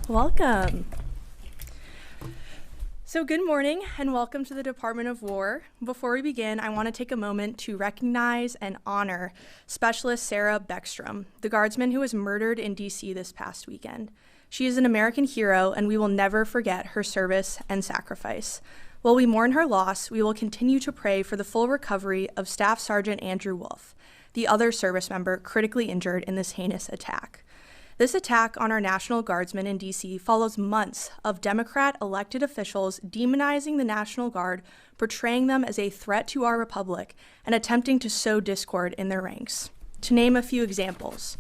Welcome. So good morning and welcome to the Department of War. Before we begin, I want to take a moment to recognize and honor Specialist Sarah Beckstrom, the Guardsman who was murdered in DC this past weekend. She is an American hero and we will never forget her service and sacrifice. While we mourn her loss, we will continue to pray for the full recovery of Staff Sergeant Andrew Wolf, the other service member critically injured in this heinous attack. This attack on our National Guardsman in D.C. follows months of Democrat elected officials demonizing the National Guard, portraying them as a threat to our republic, and attempting to sow discord in their ranks. To name a few examples,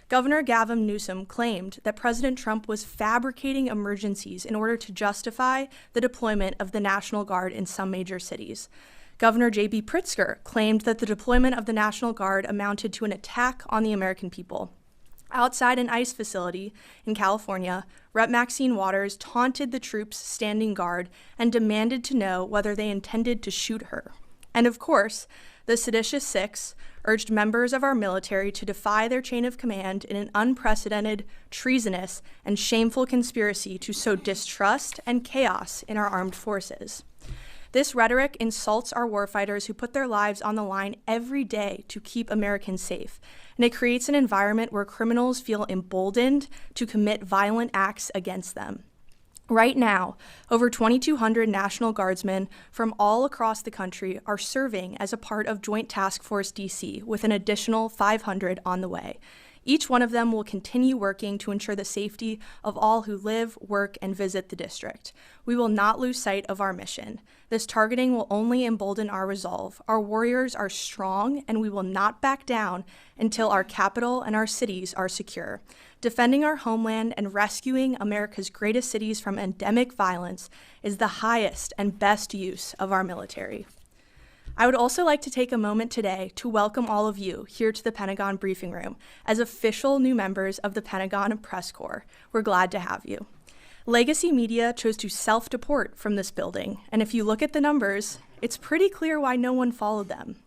Governor Gavin Newsom claimed that President Trump was fabricating emergencies in order to justify the deployment of the National Guard in some major cities. Governor J.B. Pritzker claimed that the deployment of the National Guard amounted to an attack on the American people. Outside an ICE facility in California, Rep. Maxine Waters taunted the troops standing guard and demanded to know whether they intended to shoot her. And of course, the Seditious Six urged members of our military to defy their chain of command in an unprecedented, treasonous, and shameful conspiracy to sow distrust and chaos in our armed forces. This rhetoric insults our warfighters who put their lives on the line every day to keep Americans safe, and it creates an environment where criminals feel emboldened to commit violent acts against them. Right now, over 2,200 National Guardsmen from all across the country are serving as a part of Joint Task Force DC, with an additional 500 on the way. Each one of them will continue working to ensure the safety of all who live, work, and visit the district. We will not lose sight of our mission. This targeting will only embolden our resolve. Our warriors are strong, and we will not back down until our capital and our cities are secure. Defending our homeland and rescuing America's greatest cities from endemic violence is the highest and best use of our military. I would also like to take a moment today to welcome all of you here to the Pentagon briefing room as official new members of the Pentagon Press Corps. We're glad to have you. Legacy media chose to self-deport from this building, and if you look at the numbers, it's pretty clear why no one followed them.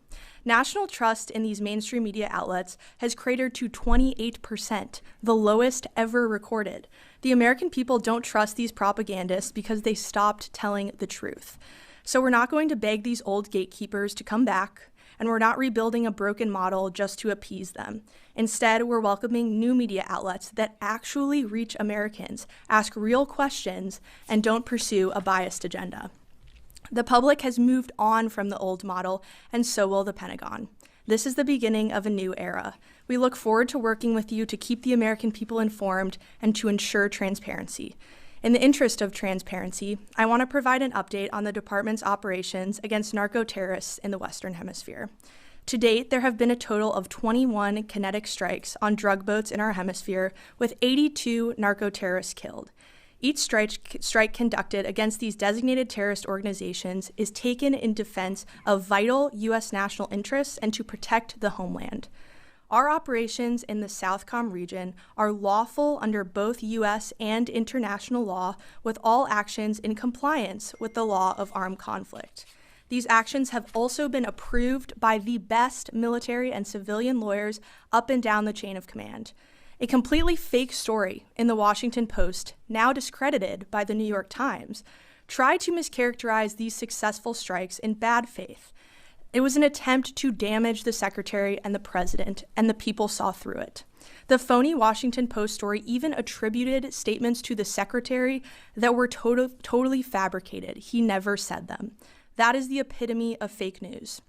National trust in these mainstream media outlets has cratered to 28%, the lowest ever recorded. The American people don't trust these propagandists because they stopped telling the truth. So we're not going to beg these old gatekeepers to come back, and we're not rebuilding a broken model just to appease them. Instead, we're welcoming new media outlets that actually reach Americans, ask real questions, and don't pursue a biased agenda. The public has moved on from the old model, and so will the Pentagon. This is the beginning of a new era. We look forward to working with you to keep the American people informed and to ensure transparency. In the interest of transparency, I want to provide an update on the department's operations against narco-terrorists in the Western Hemisphere. To date, there have been a total of 21 kinetic strikes on drug boats in our hemisphere, with 82 narco-terrorists killed. Each strike conducted against these designated terrorist organizations is taken in defense of vital U.S. national interests and to protect the homeland. Our operations in the Southcom region are lawful under both U.S. and international law, with all actions in compliance with the law of armed conflict. These actions have also been approved by the best military and civilian lawyers up and down the chain of command. A completely fake story in the Washington Post, now discredited by the New York Times, tried to mischaracterize these successful strikes in bad faith. It was an attempt to damage the secretary and the president, and the people saw through it. The phony Washington Post story even attributed statements to the secretary that were totally fabricated. He never said them. That is the epitome of fake news.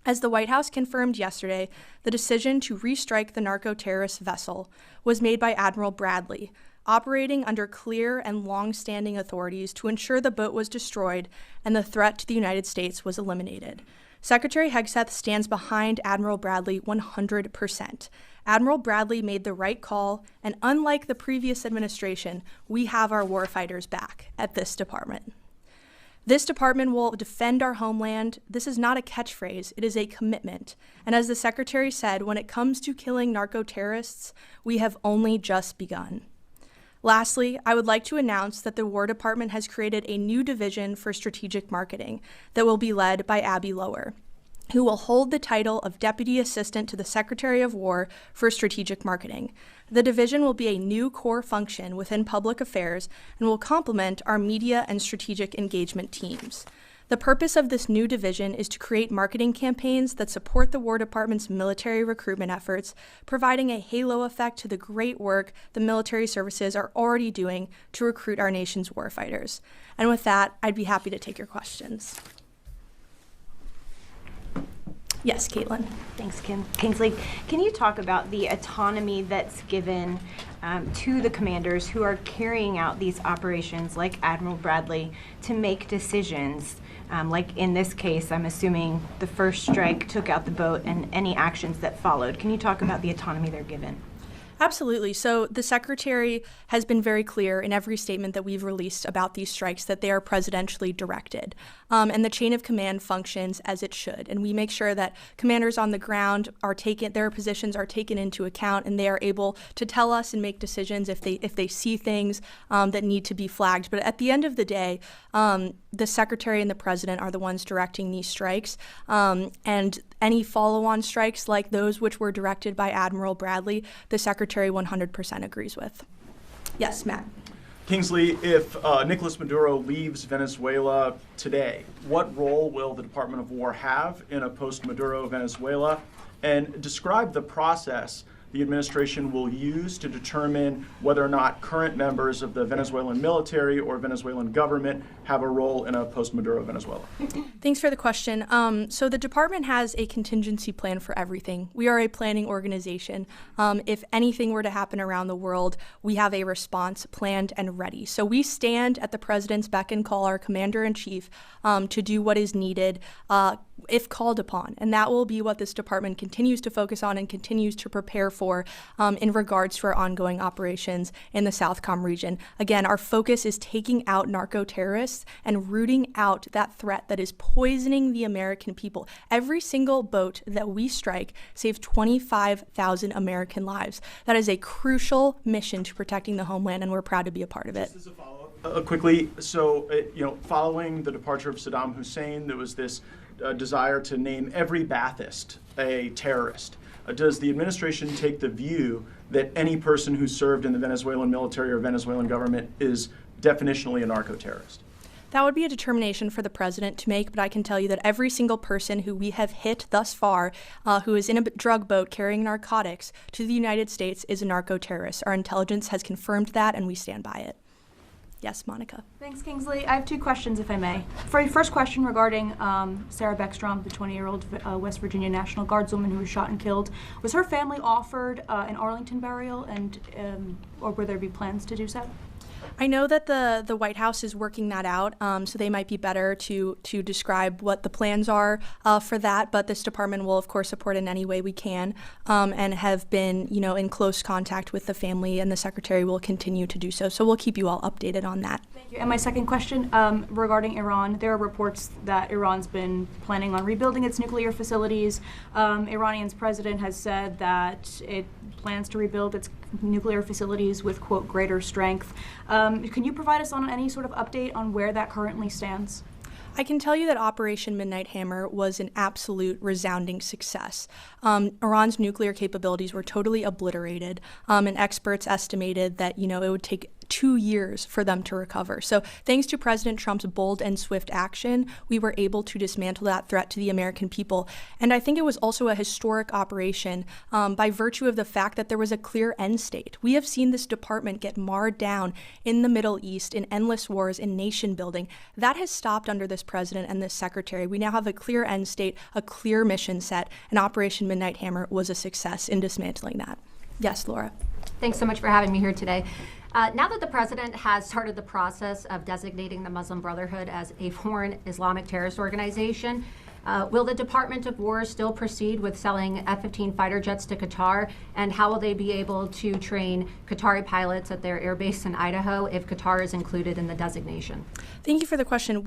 As the White House confirmed yesterday, the decision to restrike the narco-terrorist vessel was made by Admiral Bradley, operating under clear and long-standing authorities to ensure the boat was destroyed and the threat to the United States was eliminated. Secretary Hegseth stands behind Admiral Bradley 100%. Admiral Bradley made the right call, and unlike the previous administration, we have our warfighters back at this department. This department will defend our homeland. This is not a catchphrase, it is a commitment. And as the Secretary said, when it comes to killing narco-terrorists, we have only just begun. Lastly, I would like to announce that the War Department has created a new division for strategic marketing that will be led by Abby Lower. who will hold the title of Deputy Assistant to the Secretary of War for Strategic Marketing. The division will be a new core function within public affairs and will complement our media and strategic engagement teams. The purpose of this new division is to create marketing campaigns that support the War Department's military recruitment efforts, providing a halo effect to the great work the military services are already doing to recruit our nation's warfighters. And with that, I'd be happy to take your questions. Yes, Caitlin. Thanks, Kingsley. Can you talk about the autonomy that's given to the commanders who are carrying out these operations, like Admiral Bradley, to make decisions? Like in this case, I'm assuming the first strike took out the boat and any actions that followed. Can you talk about the autonomy they're given? Absolutely. So the Secretary has been very clear in every statement that we've released about these strikes that they are presidentially directed. And the chain of command functions as it should. And we make sure that commanders on the ground their positions are taken into account, and they are able to tell us and make decisions if they see things that need to be flagged. But at the end of the day, the Secretary and the President are the ones directing these strikes. And any follow-on strikes like those which were directed by Admiral Bradley, the Secretary 100% agrees with. Yes, Matt. Kingsley, if Nicolas Maduro leaves Venezuela today, what role will the Department of War have in a post-Maduro Venezuela? And describe the process the administration will use to determine whether or not current members of the Venezuelan military or Venezuelan government have a role in a post-Maduro Venezuela. Thanks for the question. So the department has a contingency plan for everything. We are a planning organization. If anything were to happen around the world, we have a response planned and ready. So we stand at the president's beck and call, our commander-in-chief, to do what is needed if called upon. And that will be what this department continues to focus on and continues to prepare for in regards to our ongoing operations in the Southcom region. Again, our focus is taking out narco-terrorists and rooting out that threat that is poisoning the American people. Every single boat that we strike saves 25,000 American lives. That is a crucial mission to protecting the homeland, and we're proud to be a part of it. Just as a follow-up, quickly, so following the departure of Saddam Hussein, there was this desire to name every Ba'athist a terrorist. Does the administration take the view that any person who served in the Venezuelan military or Venezuelan government is definitionally a narco-terrorist? That would be a determination for the president to make, but I can tell you that every single person who we have hit thus far who is in a drug boat carrying narcotics to the United States is a narco-terrorist. Our intelligence has confirmed that, and we stand by it. Yes, Monica. Thanks, Kingsley. I have two questions, if I may. For your first question regarding Sarah Beckstrom, the 20-year-old West Virginia National Guardswoman who was shot and killed, was her family offered an Arlington burial, and or will there be plans to do so? I know that the White House is working that out, so they might be better to describe what the plans are for that. But this department will, of course, support in any way we can, and have been, in close contact with the family, and the Secretary will continue to do so. So we'll keep you all updated on that. Thank you. And my second question regarding Iran, there are reports that Iran's been planning on rebuilding its nuclear facilities. Iranian's president has said that it plans to rebuild its nuclear facilities with, quote, greater strength. Can you provide us on any sort of update on where that currently stands? I can tell you that Operation Midnight Hammer was an absolute resounding success. Iran's nuclear capabilities were totally obliterated, and experts estimated that, it would take 2 years for them to recover. So thanks to President Trump's bold and swift action, we were able to dismantle that threat to the American people. And I think it was also a historic operation by virtue of the fact that there was a clear end state. We have seen this department get marred down in the Middle East in endless wars, in nation building. That has stopped under this president and this secretary. We now have a clear end state, a clear mission set, and Operation Midnight Hammer was a success in dismantling that. Yes, Laura. Thanks so much for having me here today. Now that the president has started the process of designating the Muslim Brotherhood as a foreign Islamic terrorist organization, will the Department of War still proceed with selling F-15 fighter jets to Qatar? And how will they be able to train Qatari pilots at their air base in Idaho if Qatar is included in the designation? Thank you for the question.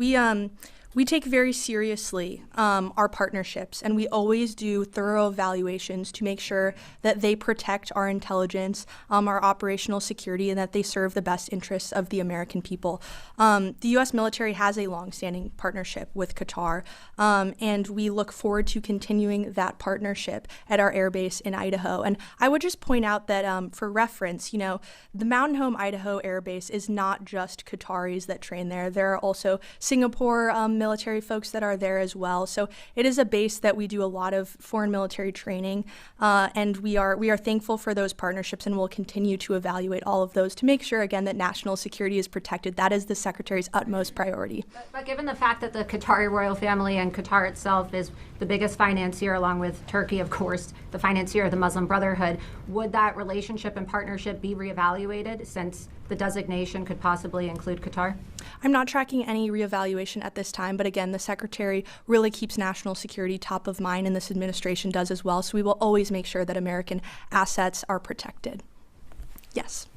We take very seriously our partnerships, and we always do thorough evaluations to make sure that they protect our intelligence, our operational security, and that they serve the best interests of the American people. The U.S. military has a longstanding partnership with Qatar, and we look forward to continuing that partnership at our air base in Idaho. And I would just point out that for reference, the Mountain Home, Idaho Air Base is not just Qataris that train there. There are also Singapore military folks that are there as well. So it is a base that we do a lot of foreign military training, and we are thankful for those partnerships, and we'll continue to evaluate all of those to make sure, again, that national security is protected. That is the Secretary's utmost priority. But given the fact that the Qatari royal family and Qatar itself is the biggest financier, along with Turkey, of course, the financier of the Muslim Brotherhood, would that relationship and partnership be reevaluated since the designation could possibly include Qatar? I'm not tracking any reevaluation at this time, but again, the Secretary really keeps national security top of mind, and this administration does as well. So we will always make sure that American assets are protected. Yes.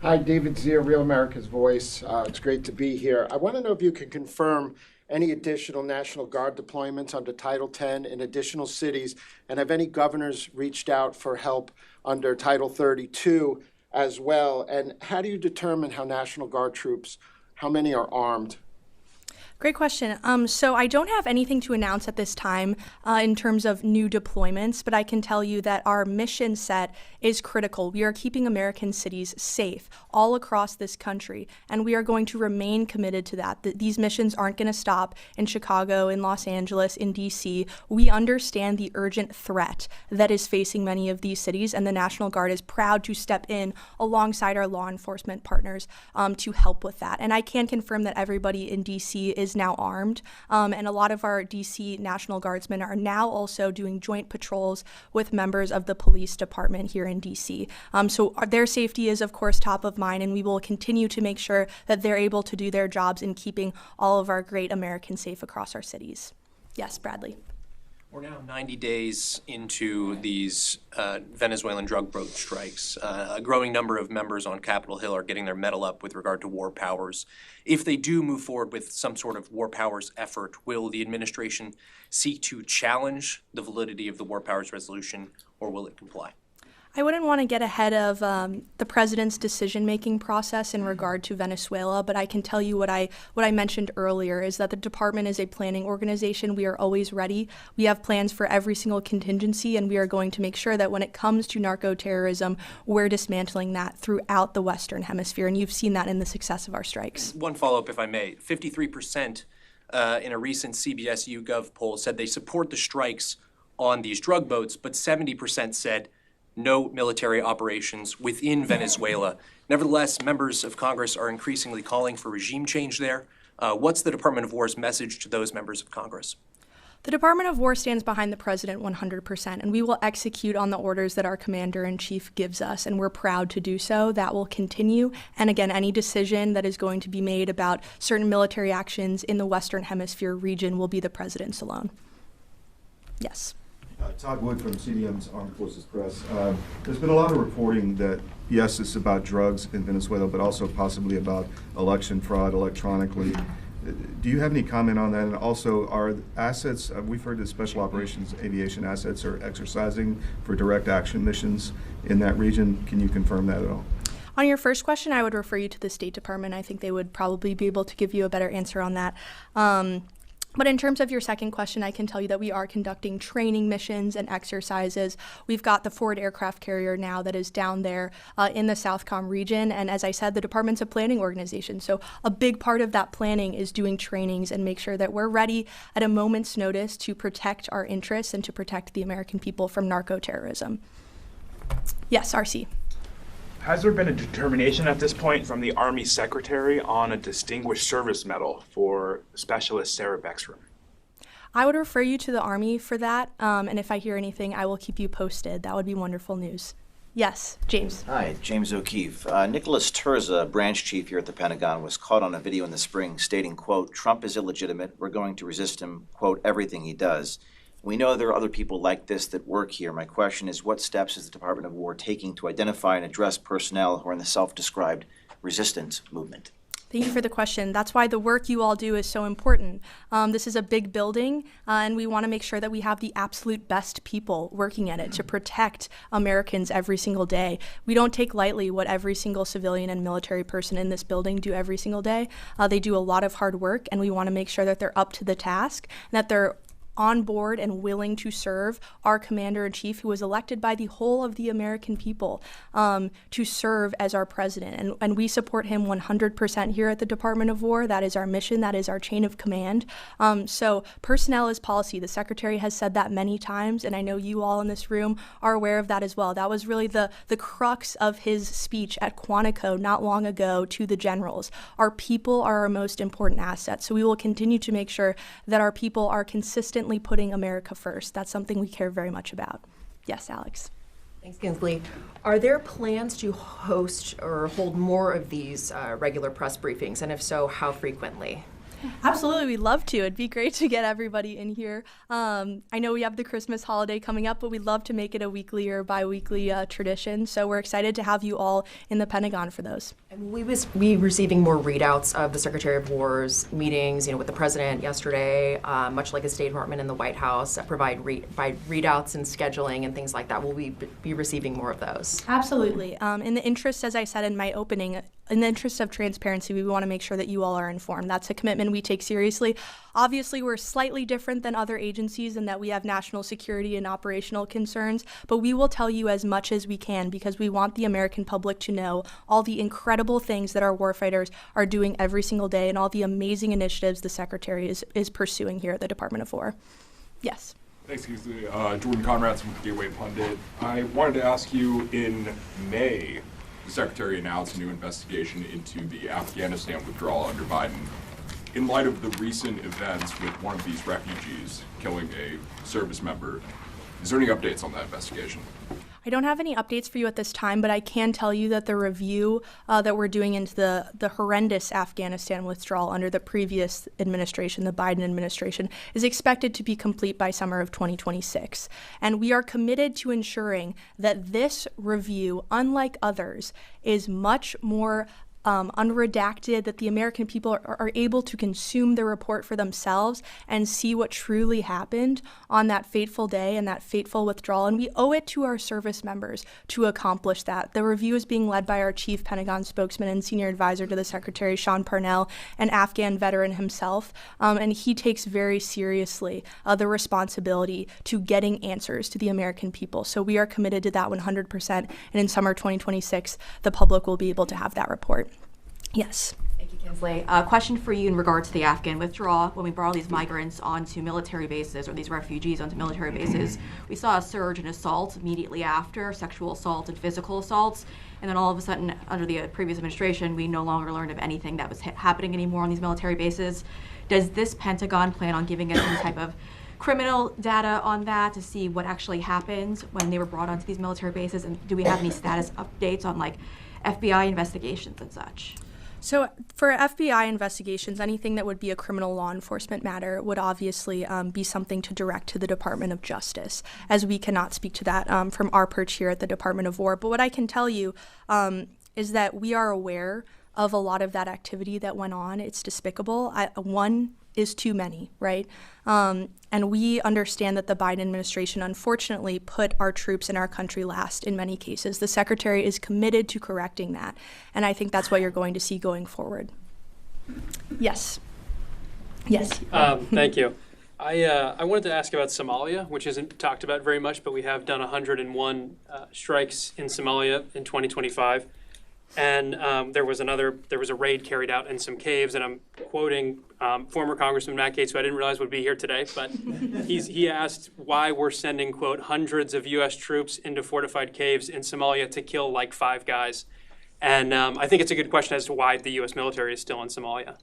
Hi, David Zier, Real America's Voice. It's great to be here. I want to know if you can confirm any additional National Guard deployments under Title 10 in additional cities, and have any governors reached out for help under Title 32 as well? And how do you determine how National Guard troops, how many are armed? Great question. So I don't have anything to announce at this time in terms of new deployments, but I can tell you that our mission set is critical. We are keeping American cities safe all across this country, and we are going to remain committed to that. These missions aren't going to stop in Chicago, in Los Angeles, in D.C. We understand the urgent threat that is facing many of these cities, and the National Guard is proud to step in alongside our law enforcement partners to help with that. And I can confirm that everybody in D.C. is now armed, and a lot of our DC National Guardsmen are now also doing joint patrols with members of the police department here in DC. So their safety is, of course, top of mind, and we will continue to make sure that they're able to do their jobs in keeping all of our great Americans safe across our cities. Yes, Bradley. We're now 90 days into these Venezuelan drug boat strikes. A growing number of members on Capitol Hill are getting their mettle up with regard to war powers. If they do move forward with some sort of war powers effort, will the administration seek to challenge the validity of the war powers resolution, or will it comply? I wouldn't want to get ahead of the president's decision-making process in regard to Venezuela, but I can tell you what I mentioned earlier is that the department is a planning organization. We are always ready. We have plans for every single contingency, and we are going to make sure that when it comes to narco-terrorism, we're dismantling that throughout the Western Hemisphere, and you've seen that in the success of our strikes. One follow-up, if I may. 53% in a recent CBS YouGov poll said they support the strikes on these drug boats, but 70% said no military operations within Venezuela. Nevertheless, members of Congress are increasingly calling for regime change there. What's the Department of War's message to those members of Congress? The Department of War stands behind the president 100%, and we will execute on the orders that our commander-in-chief gives us, and we're proud to do so. That will continue. And again, any decision that is going to be made about certain military actions in the Western Hemisphere region will be the president's alone. Yes. Todd Wood from CDM's Armed Forces Press. There's been a lot of reporting that, yes, it's about drugs in Venezuela, but also possibly about election fraud electronically. Do you have any comment on that? And also, are assets, we've heard that special operations aviation assets are exercising for direct action missions in that region. Can you confirm that at all? On your first question, I would refer you to the State Department. I think they would probably be able to give you a better answer on that. But in terms of your second question, I can tell you that we are conducting training missions and exercises. We've got the forward aircraft carrier now that is down there in the Southcom region. And as I said, the department's a planning organization. So a big part of that planning is doing trainings and make sure that we're ready at a moment's notice to protect our interests and to protect the American people from narco-terrorism. Yes, RC. Has there been a determination at this point from the Army Secretary on a Distinguished Service Medal for Specialist Sarah Beckstrom? I would refer you to the Army for that, and if I hear anything, I will keep you posted. That would be wonderful news. Yes, James. Hi, James O'Keefe. Nicholas Terza, branch chief here at the Pentagon, was caught on a video in the spring stating, quote, "Trump is illegitimate. We're going to resist him, quote, everything he does." We know there are other people like this that work here. My question is, what steps is the Department of War taking to identify and address personnel who are in the self-described resistance movement? Thank you for the question. That's why the work you all do is so important. This is a big building, and we want to make sure that we have the absolute best people working at it to protect Americans every single day. We don't take lightly what every single civilian and military person in this building do every single day. They do a lot of hard work, and we want to make sure that they're up to the task, and that they're on board and willing to serve our commander-in-chief, who was elected by the whole of the American people, to serve as our president. And we support him 100% here at the Department of War. That is our mission. That is our chain of command. So personnel is policy. The Secretary has said that many times, and I know you all in this room are aware of that as well. That was really the crux of his speech at Quantico not long ago to the generals. Our people are our most important asset. So we will continue to make sure that our people are consistently putting America first. That's something we care very much about. Yes, Alex. Thanks, Kingsley. Are there plans to host or hold more of these regular press briefings? And if so, how frequently? Absolutely, we'd love to. It'd be great to get everybody in here. I know we have the Christmas holiday coming up, but we'd love to make it a weekly or bi-weekly tradition. So we're excited to have you all in the Pentagon for those. And we was receiving more readouts of the Secretary of War's meetings, with the President yesterday, much like the State Department and the White House, that provide readouts and scheduling and things like that. Will we be receiving more of those? Absolutely. In the interest, as I said in my opening, in the interest of transparency, we want to make sure that you all are informed. That's a commitment we take seriously. Obviously, we're slightly different than other agencies in that we have national security and operational concerns, but we will tell you as much as we can because we want the American public to know all the incredible things that our warfighters are doing every single day and all the amazing initiatives the Secretary is pursuing here at the Department of War. Yes. Thanks, Kingsley. Jordan Conrads from Gateway Pundit. I wanted to ask you, in May, the Secretary announced a new investigation into the Afghanistan withdrawal under Biden. In light of the recent events with one of these refugees killing a service member, is there any updates on that investigation? I don't have any updates for you at this time, but I can tell you that the review that we're doing into the horrendous Afghanistan withdrawal under the previous administration, the Biden administration, is expected to be complete by summer of 2026. And we are committed to ensuring that this review, unlike others, is much more unredacted, that the American people are able to consume the report for themselves and see what truly happened on that fateful day and that fateful withdrawal. And we owe it to our service members to accomplish that. The review is being led by our chief Pentagon spokesman and senior advisor to the Secretary, Sean Parnell, an Afghan veteran himself. And he takes very seriously the responsibility to getting answers to the American people. So we are committed to that 100%. And in summer 2026, the public will be able to have that report. Yes. Thank you, Kingsley. Question for you in regard to the Afghan withdrawal. When we brought all these migrants onto military bases, or these refugees onto military bases, we saw a surge in assaults immediately after, sexual assault and physical assaults. And then all of a sudden, under the previous administration, we no longer learned of anything that was happening anymore on these military bases. Does this Pentagon plan on giving us some type of criminal data on that to see what actually happened when they were brought onto these military bases? And do we have any status updates on FBI investigations and such? So for FBI investigations, anything that would be a criminal law enforcement matter would obviously be something to direct to the Department of Justice, as we cannot speak to that from our perch here at the Department of War. But what I can tell you is that we are aware of a lot of that activity that went on. It's despicable. One is too many, right? And we understand that the Biden administration unfortunately put our troops in our country last in many cases. The Secretary is committed to correcting that, and I think that's what you're going to see going forward. Yes. Yes. Thank you. I wanted to ask about Somalia, which isn't talked about very much, but we have done 101 strikes in Somalia in 2025. And there was a raid carried out in some caves, and I'm quoting former Congressman Matt Gaetz, who I didn't realize would be here today, but he asked why we're sending, quote, hundreds of U.S. troops into fortified caves in Somalia to kill like 5 guys. And I think it's a good question as to why the U.S. military is still in Somalia.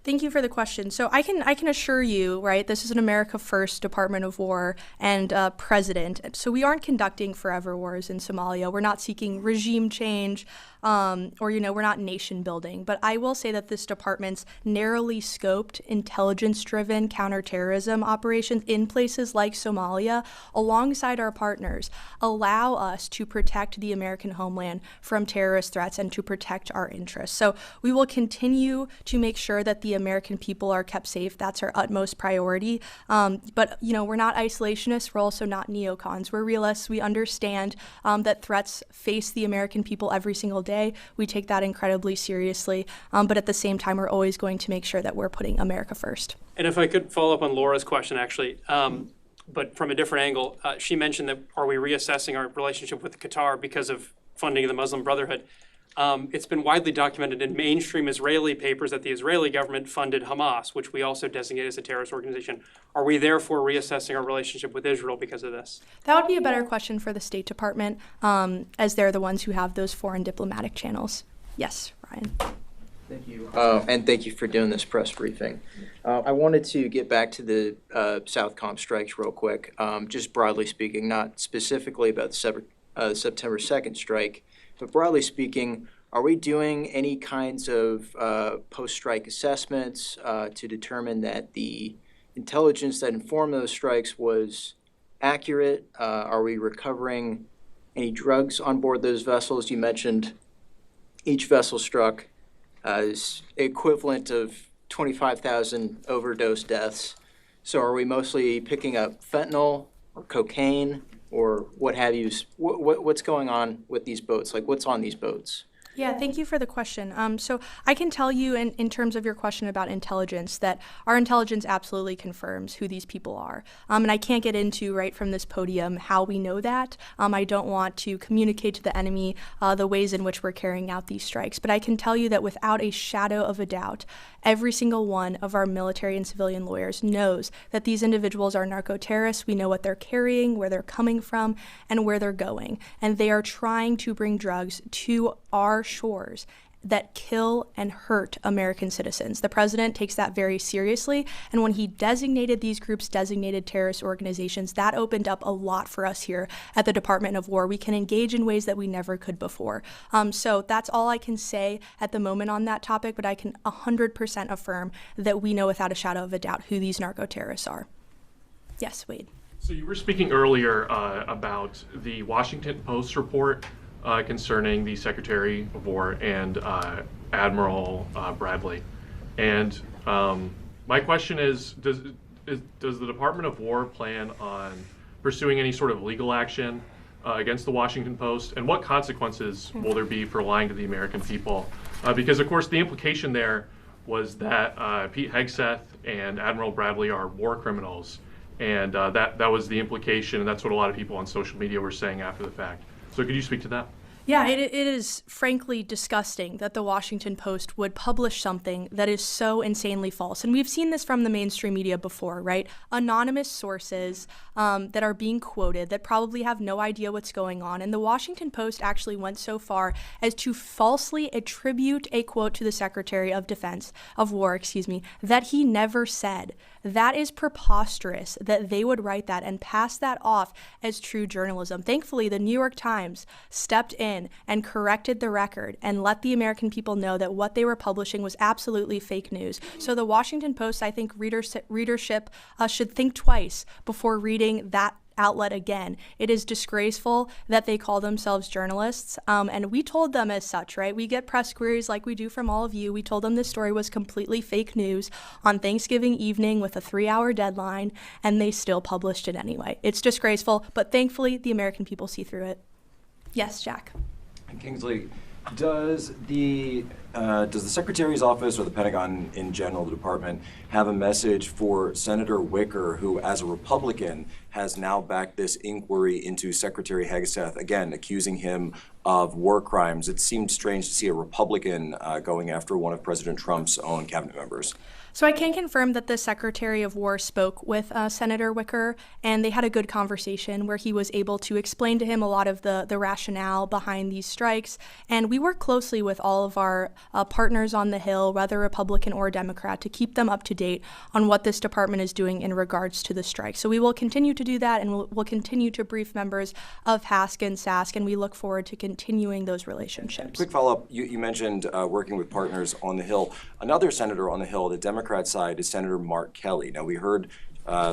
Thank you for the question. So I can assure you, right, this is an America First Department of War and president. So we aren't conducting forever wars in Somalia. We're not seeking regime change. or, we're not nation building. But I will say that this department's narrowly scoped, intelligence-driven counterterrorism operations in places like Somalia, alongside our partners, allow us to protect the American homeland from terrorist threats and to protect our interests. So we will continue to make sure that the American people are kept safe. That's our utmost priority. But, we're not isolationists. We're also not neocons. We're realists. We understand that threats face the American people every single day. We take that incredibly seriously. But at the same time, we're always going to make sure that we're putting America first. And if I could follow up on Laura's question, actually, but from a different angle, she mentioned that are we reassessing our relationship with Qatar because of funding of the Muslim Brotherhood? It's been widely documented in mainstream Israeli papers that the Israeli government funded Hamas, which we also designate as a terrorist organization. Are we therefore reassessing our relationship with Israel because of this? That would be a better question for the State Department, as they're the ones who have those foreign diplomatic channels. Yes, Ryan. Thank you. And thank you for doing this press briefing. I wanted to get back to the Southcom strikes real quick, just broadly speaking, not specifically about the September 2nd strike, but broadly speaking, are we doing any kinds of post-strike assessments to determine that the intelligence that informed those strikes was accurate? Are we recovering any drugs on board those vessels? You mentioned each vessel struck is equivalent of 25,000 overdose deaths. So are we mostly picking up fentanyl or cocaine or what have you? What's going on with these boats? Like, what's on these boats? Yeah, thank you for the question. So I can tell you in terms of your question about intelligence that our intelligence absolutely confirms who these people are. And I can't get into right from this podium how we know that. I don't want to communicate to the enemy the ways in which we're carrying out these strikes. But I can tell you that without a shadow of a doubt, every single one of our military and civilian lawyers knows that these individuals are narco-terrorists. We know what they're carrying, where they're coming from, and where they're going. And they are trying to bring drugs to our shores that kill and hurt American citizens. The president takes that very seriously, and when he designated these groups designated terrorist organizations, that opened up a lot for us here at the Department of War. We can engage in ways that we never could before. So that's all I can say at the moment on that topic, but I can 100% affirm that we know without a shadow of a doubt who these narco-terrorists are. Yes, Wade. So you were speaking earlier about the Washington Post report concerning the Secretary of War and Admiral Bradley. And my question is, does the Department of War plan on pursuing any sort of legal action against the Washington Post? And what consequences will there be for lying to the American people? Because, of course, the implication there was that Pete Hegseth and Admiral Bradley are war criminals. And that was the implication, and that's what a lot of people on social media were saying after the fact. So could you speak to that? Yeah, it is frankly disgusting that the Washington Post would publish something that is so insanely false. And we've seen this from the mainstream media before, right? Anonymous sources that are being quoted that probably have no idea what's going on. And the Washington Post actually went so far as to falsely attribute a quote to the Secretary of War, that he never said. That is preposterous that they would write that and pass that off as true journalism. Thankfully, the New York Times stepped in and corrected the record and let the American people know that what they were publishing was absolutely fake news. So the Washington Post, I think readership should think twice before reading that outlet again. It is disgraceful that they call themselves journalists, and we told them as such, right? We get press queries like we do from all of you. We told them this story was completely fake news on Thanksgiving evening with a 3-hour deadline, and they still published it anyway. It's disgraceful, but thankfully the American people see through it. Yes, Jack. Kingsley, does the Secretary's office or the Pentagon in general, the department, have a message for Senator Wicker, who as a Republican has now backed this inquiry into Secretary Hegseth, again, accusing him of war crimes? It seemed strange to see a Republican going after one of President Trump's own cabinet members. So I can confirm that the Secretary of War spoke with Senator Wicker, and they had a good conversation where he was able to explain to him a lot of the rationale behind these strikes. And we work closely with all of our partners on the Hill, whether Republican or Democrat, to keep them up to date on what this department is doing in regards to the strike. So we will continue to do that, and we'll continue to brief members of HASC and SASC, and we look forward to continuing those relationships. Quick follow-up, you mentioned working with partners on the Hill. Another senator on the Hill, the Democrat side, is Senator Mark Kelly. Now, we heard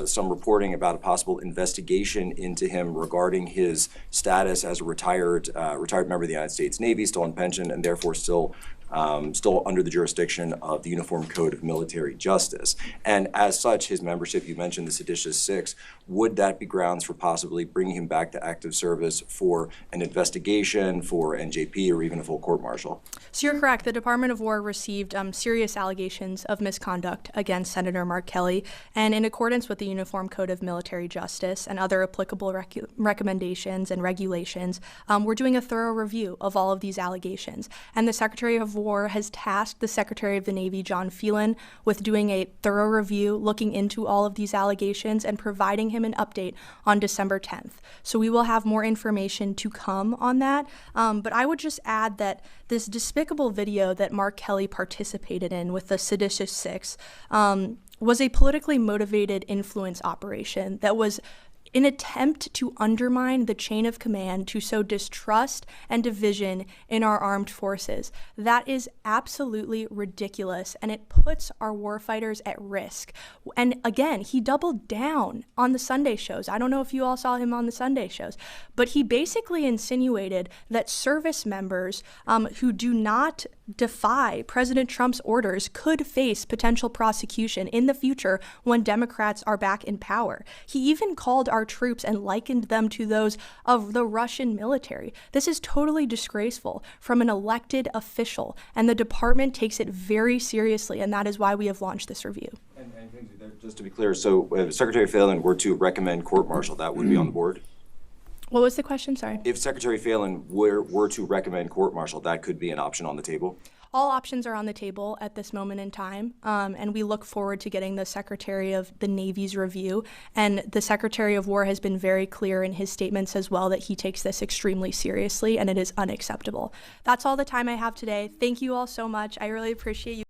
some reporting about a possible investigation into him regarding his status as a retired member of the United States Navy, still on pension, and therefore still under the jurisdiction of the Uniform Code of Military Justice. And as such, his membership, you mentioned the Seditious Six, would that be grounds for possibly bringing him back to active service for an investigation, for NJP, or even a full court-martial? So you're correct. The Department of War received serious allegations of misconduct against Senator Mark Kelly, and in accordance with the Uniform Code of Military Justice and other applicable recommendations and regulations, we're doing a thorough review of all of these allegations. And the Secretary of War has tasked the Secretary of the Navy, John Phelan, with doing a thorough review, looking into all of these allegations and providing him an update on December 10th. So we will have more information to come on that. But I would just add that this despicable video that Mark Kelly participated in with the Seditious Six was a politically motivated influence operation that was an attempt to undermine the chain of command, to sow distrust and division in our armed forces. That is absolutely ridiculous, and it puts our warfighters at risk. And again, he doubled down on the Sunday shows. I don't know if you all saw him on the Sunday shows, but he basically insinuated that service members who do not defy President Trump's orders could face potential prosecution in the future when Democrats are back in power. He even called our troops and likened them to those of the Russian military. This is totally disgraceful from an elected official, and the department takes it very seriously, and that is why we have launched this review. And just to be clear, so if Secretary Phelan were to recommend court-martial, that would be on the board? What was the question? Sorry. If Secretary Phelan were to recommend court-martial, that could be an option on the table? All options are on the table at this moment in time, and we look forward to getting the Secretary of the Navy's review. And the Secretary of War has been very clear in his statements as well that he takes this extremely seriously, and it is unacceptable. That's all the time I have today. Thank you all so much. I really appreciate you.